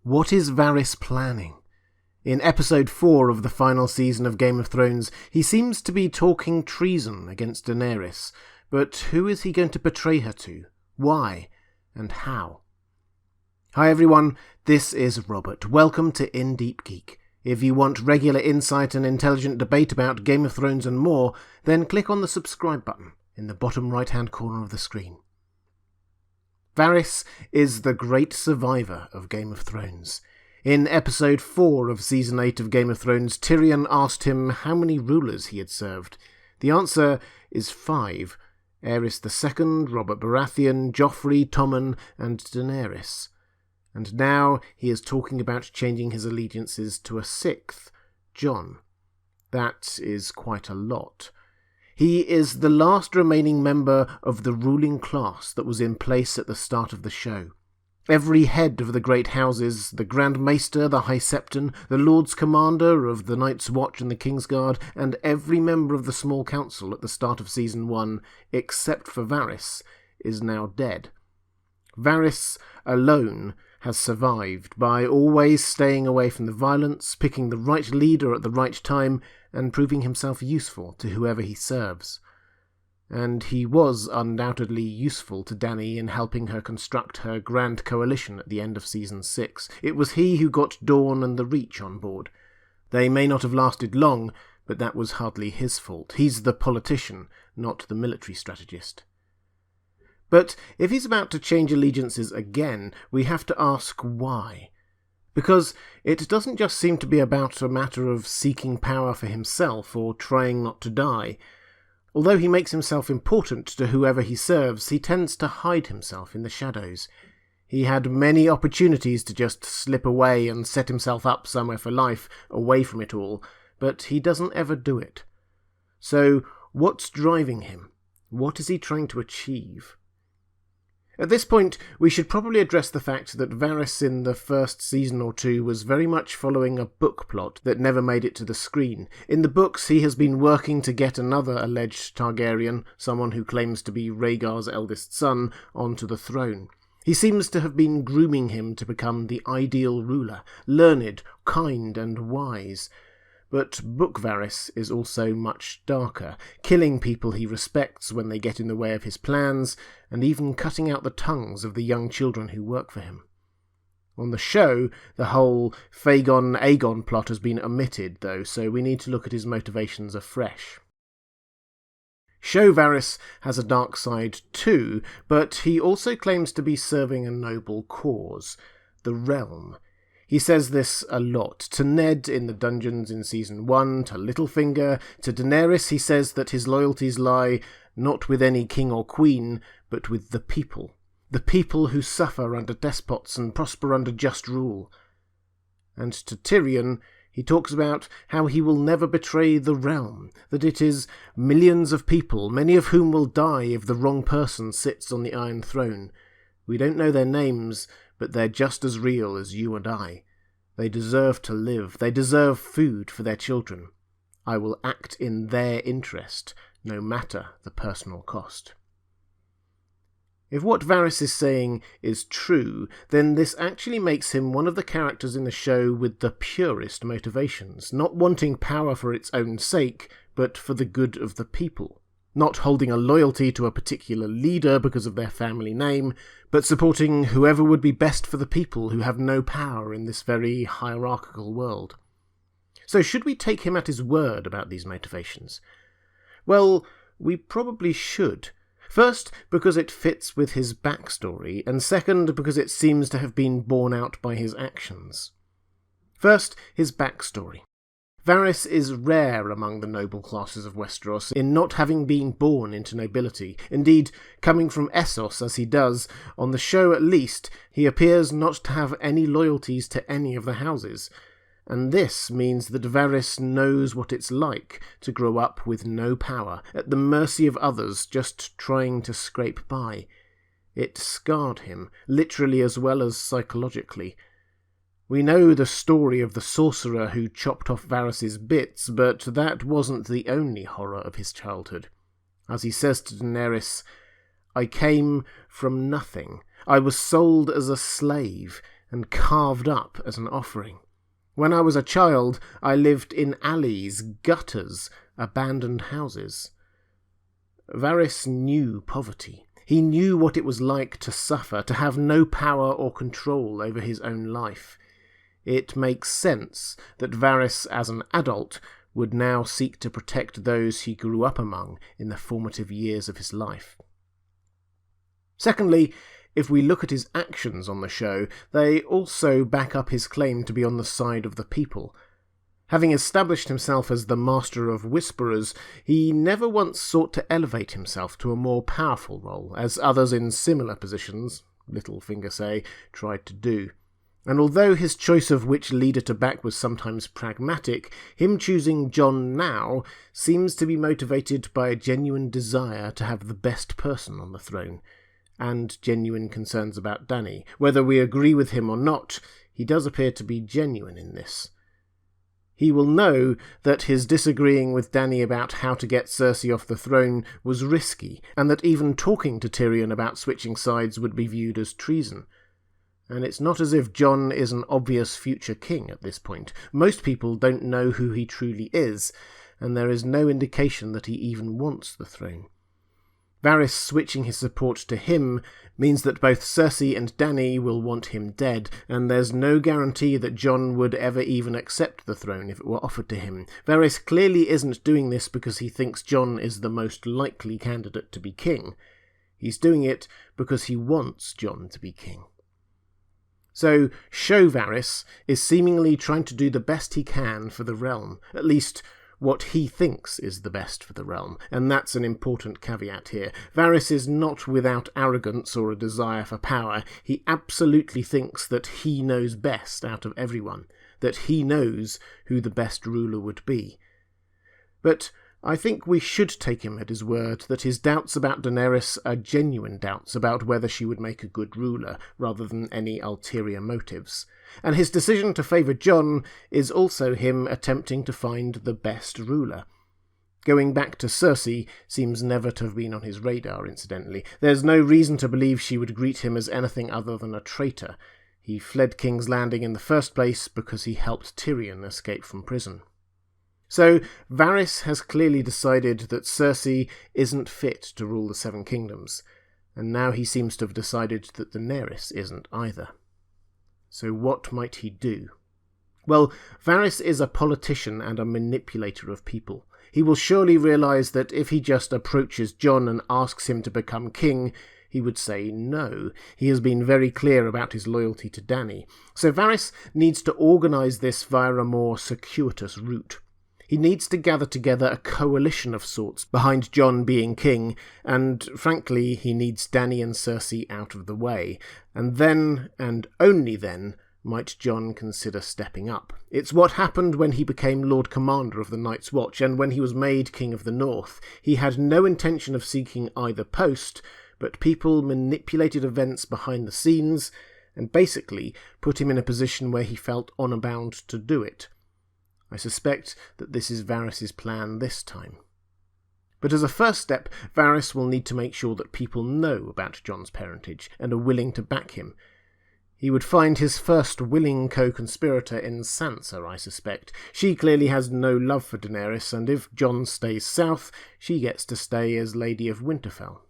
What is Varys planning? In episode 4 of the final season of Game of Thrones, he seems to be talking treason against Daenerys, but who is he going to betray her to? Why? And how? Hi everyone, this is Robert. Welcome to Deep Geek. If you want regular insight and intelligent debate about Game of Thrones and more, then click on the subscribe button in the bottom right-hand corner of the screen. Varys is the great survivor of Game of Thrones. In episode 4 of season 8 of Game of Thrones, Tyrion asked him how many rulers he had served. The answer is 5. Aerys II, Robert Baratheon, Joffrey, Tommen, and Daenerys. And now he is talking about changing his allegiances to a 6th, Jon. That is quite a lot. He is the last remaining member of the ruling class that was in place at the start of the show. Every head of the great houses, the Grand Maester, the High Septon, the Lords Commander of the Night's Watch and the Kingsguard, and every member of the Small Council at the start of Season 1, except for Varys, is now dead. Varys alone has survived by always staying away from the violence, picking the right leader at the right time, and proving himself useful to whoever he serves. And he was undoubtedly useful to Dany in helping her construct her grand coalition at the end of Season 6. It was he who got Dorne and the Reach on board. They may not have lasted long, but that was hardly his fault. He's the politician, not the military strategist. But if he's about to change allegiances again, we have to ask why. Because it doesn't just seem to be about a matter of seeking power for himself or trying not to die. Although he makes himself important to whoever he serves, he tends to hide himself in the shadows. He had many opportunities to just slip away and set himself up somewhere for life, away from it all, but he doesn't ever do it. So, what's driving him? What is he trying to achieve? At this point, we should probably address the fact that Varys in the first season or two was very much following a book plot that never made it to the screen. In the books, he has been working to get another alleged Targaryen, someone who claims to be Rhaegar's eldest son, onto the throne. He seems to have been grooming him to become the ideal ruler, learned, kind, and wise. But Book Varys is also much darker, killing people he respects when they get in the way of his plans, and even cutting out the tongues of the young children who work for him. On the show, the whole Aegon plot has been omitted, though, so we need to look at his motivations afresh. Show Varys has a dark side too, but he also claims to be serving a noble cause, the realm. He says this a lot. To Ned in the dungeons in Season 1, to Littlefinger, to Daenerys he says that his loyalties lie not with any king or queen, but with the people who suffer under despots and prosper under just rule. And to Tyrion he talks about how he will never betray the realm, that it is millions of people, many of whom will die if the wrong person sits on the Iron Throne. We don't know their names, but they're just as real as you and I. They deserve to live. They deserve food for their children. I will act in their interest, no matter the personal cost. If what Varys is saying is true, then this actually makes him one of the characters in the show with the purest motivations, not wanting power for its own sake, but for the good of the people. Not holding a loyalty to a particular leader because of their family name, but supporting whoever would be best for the people who have no power in this very hierarchical world. So should we take him at his word about these motivations? Well, we probably should. First, because it fits with his backstory, and second, because it seems to have been borne out by his actions. First, his backstory. Varys is rare among the noble classes of Westeros in not having been born into nobility. Indeed, coming from Essos as he does, on the show at least, he appears not to have any loyalties to any of the houses. And this means that Varys knows what it's like to grow up with no power, at the mercy of others just trying to scrape by. It scarred him, literally as well as psychologically. We know the story of the sorcerer who chopped off Varys's bits, but that wasn't the only horror of his childhood. As he says to Daenerys, "I came from nothing. I was sold as a slave, and carved up as an offering. When I was a child, I lived in alleys, gutters, abandoned houses. Varys knew poverty. He knew what it was like to suffer, to have no power or control over his own life. It makes sense that Varys, as an adult, would now seek to protect those he grew up among in the formative years of his life. Secondly, if we look at his actions on the show, they also back up his claim to be on the side of the people. Having established himself as the master of whisperers, he never once sought to elevate himself to a more powerful role, as others in similar positions, Littlefinger say, tried to do. And although his choice of which leader to back was sometimes pragmatic, him choosing Jon now seems to be motivated by a genuine desire to have the best person on the throne, and genuine concerns about Dany. Whether we agree with him or not, he does appear to be genuine in this. He will know that his disagreeing with Dany about how to get Cersei off the throne was risky, and that even talking to Tyrion about switching sides would be viewed as treason. And it's not as if Jon is an obvious future king at this point. Most people don't know who he truly is, and there is no indication that he even wants the throne. Varys switching his support to him means that both Cersei and Dany will want him dead, and there's no guarantee that Jon would ever even accept the throne if it were offered to him. Varys clearly isn't doing this because he thinks Jon is the most likely candidate to be king. He's doing it because he wants Jon to be king. So, Show Varys is seemingly trying to do the best he can for the realm, at least what he thinks is the best for the realm, and that's an important caveat here. Varys is not without arrogance or a desire for power. He absolutely thinks that he knows best out of everyone, that he knows who the best ruler would be. But I think we should take him at his word that his doubts about Daenerys are genuine doubts about whether she would make a good ruler, rather than any ulterior motives. And his decision to favour Jon is also him attempting to find the best ruler. Going back to Cersei seems never to have been on his radar, incidentally. There's no reason to believe she would greet him as anything other than a traitor. He fled King's Landing in the first place because he helped Tyrion escape from prison. So, Varys has clearly decided that Cersei isn't fit to rule the Seven Kingdoms, and now he seems to have decided that Daenerys isn't either. So what might he do? Well, Varys is a politician and a manipulator of people. He will surely realise that if he just approaches Jon and asks him to become king, he would say no. He has been very clear about his loyalty to Dany. So Varys needs to organise this via a more circuitous route. He needs to gather together a coalition of sorts behind Jon being king, and frankly, he needs Dany and Cersei out of the way. And then, and only then, might Jon consider stepping up. It's what happened when he became Lord Commander of the Night's Watch, and when he was made King of the North. He had no intention of seeking either post, but people manipulated events behind the scenes, and basically put him in a position where he felt honour bound to do it. I suspect that this is Varys' plan this time. But as a first step, Varys will need to make sure that people know about Jon's parentage and are willing to back him. He would find his first willing co-conspirator in Sansa, I suspect. She clearly has no love for Daenerys, and if Jon stays south, she gets to stay as Lady of Winterfell.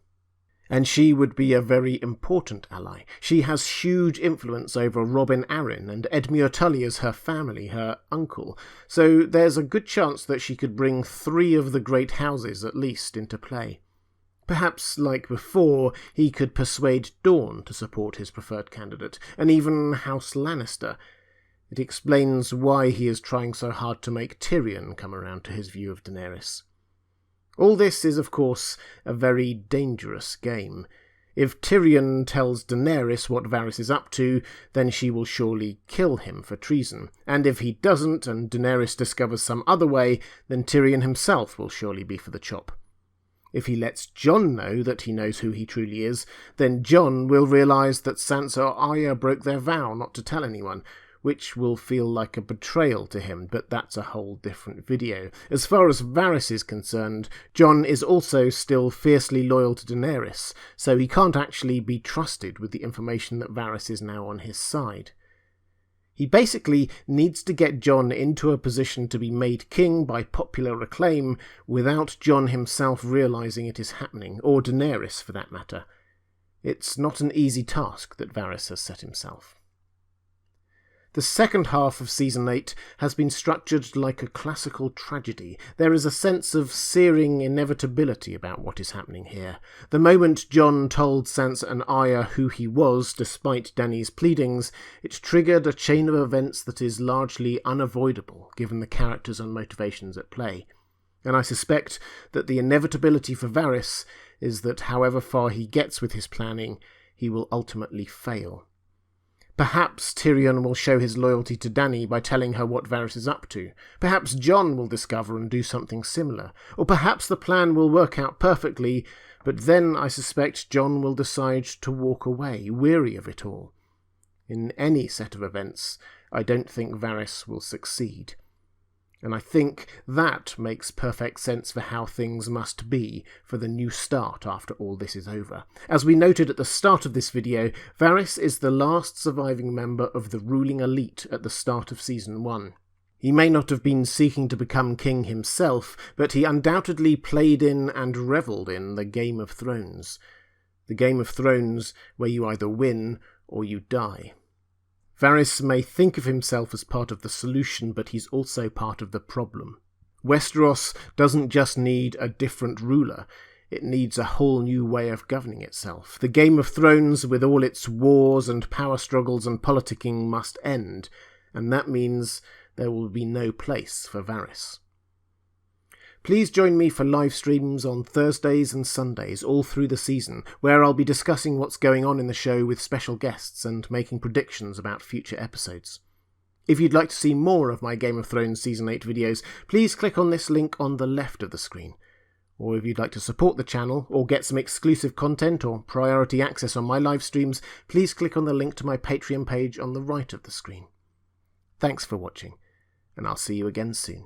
And she would be a very important ally. She has huge influence over Robin Arryn and Edmure Tully as her family, her uncle, so there's a good chance that she could bring 3 of the great houses at least into play. Perhaps, like before, he could persuade Dawn to support his preferred candidate, and even House Lannister. It explains why he is trying so hard to make Tyrion come around to his view of Daenerys. All this is, of course, a very dangerous game. If Tyrion tells Daenerys what Varys is up to, then she will surely kill him for treason. And if he doesn't, and Daenerys discovers some other way, then Tyrion himself will surely be for the chop. If he lets Jon know that he knows who he truly is, then Jon will realise that Sansa or Arya broke their vow not to tell anyone, which will feel like a betrayal to him, but that's a whole different video. As far as Varys is concerned, Jon is also still fiercely loyal to Daenerys, so he can't actually be trusted with the information that Varys is now on his side. He basically needs to get Jon into a position to be made king by popular acclaim without Jon himself realising it is happening, or Daenerys for that matter. It's not an easy task that Varys has set himself. The second half of Season 8 has been structured like a classical tragedy. There is a sense of searing inevitability about what is happening here. The moment Jon told Sansa and Arya who he was, despite Dany's pleadings, it triggered a chain of events that is largely unavoidable, given the characters and motivations at play. And I suspect that the inevitability for Varys is that however far he gets with his planning, he will ultimately fail. Perhaps Tyrion will show his loyalty to Dany by telling her what Varys is up to. Perhaps Jon will discover and do something similar. Or perhaps the plan will work out perfectly, but then I suspect Jon will decide to walk away, weary of it all. In any set of events, I don't think Varys will succeed. And I think that makes perfect sense for how things must be for the new start after all this is over. As we noted at the start of this video, Varys is the last surviving member of the ruling elite at the start of Season 1. He may not have been seeking to become king himself, but he undoubtedly played in and revelled in the Game of Thrones. The Game of Thrones where you either win or you die. Varys may think of himself as part of the solution, but he's also part of the problem. Westeros doesn't just need a different ruler, it needs a whole new way of governing itself. The Game of Thrones, with all its wars and power struggles and politicking, must end, and that means there will be no place for Varys. Please join me for live streams on Thursdays and Sundays all through the season, where I'll be discussing what's going on in the show with special guests and making predictions about future episodes. If you'd like to see more of my Game of Thrones Season 8 videos, please click on this link on the left of the screen. Or if you'd like to support the channel, or get some exclusive content or priority access on my live streams, please click on the link to my Patreon page on the right of the screen. Thanks for watching, and I'll see you again soon.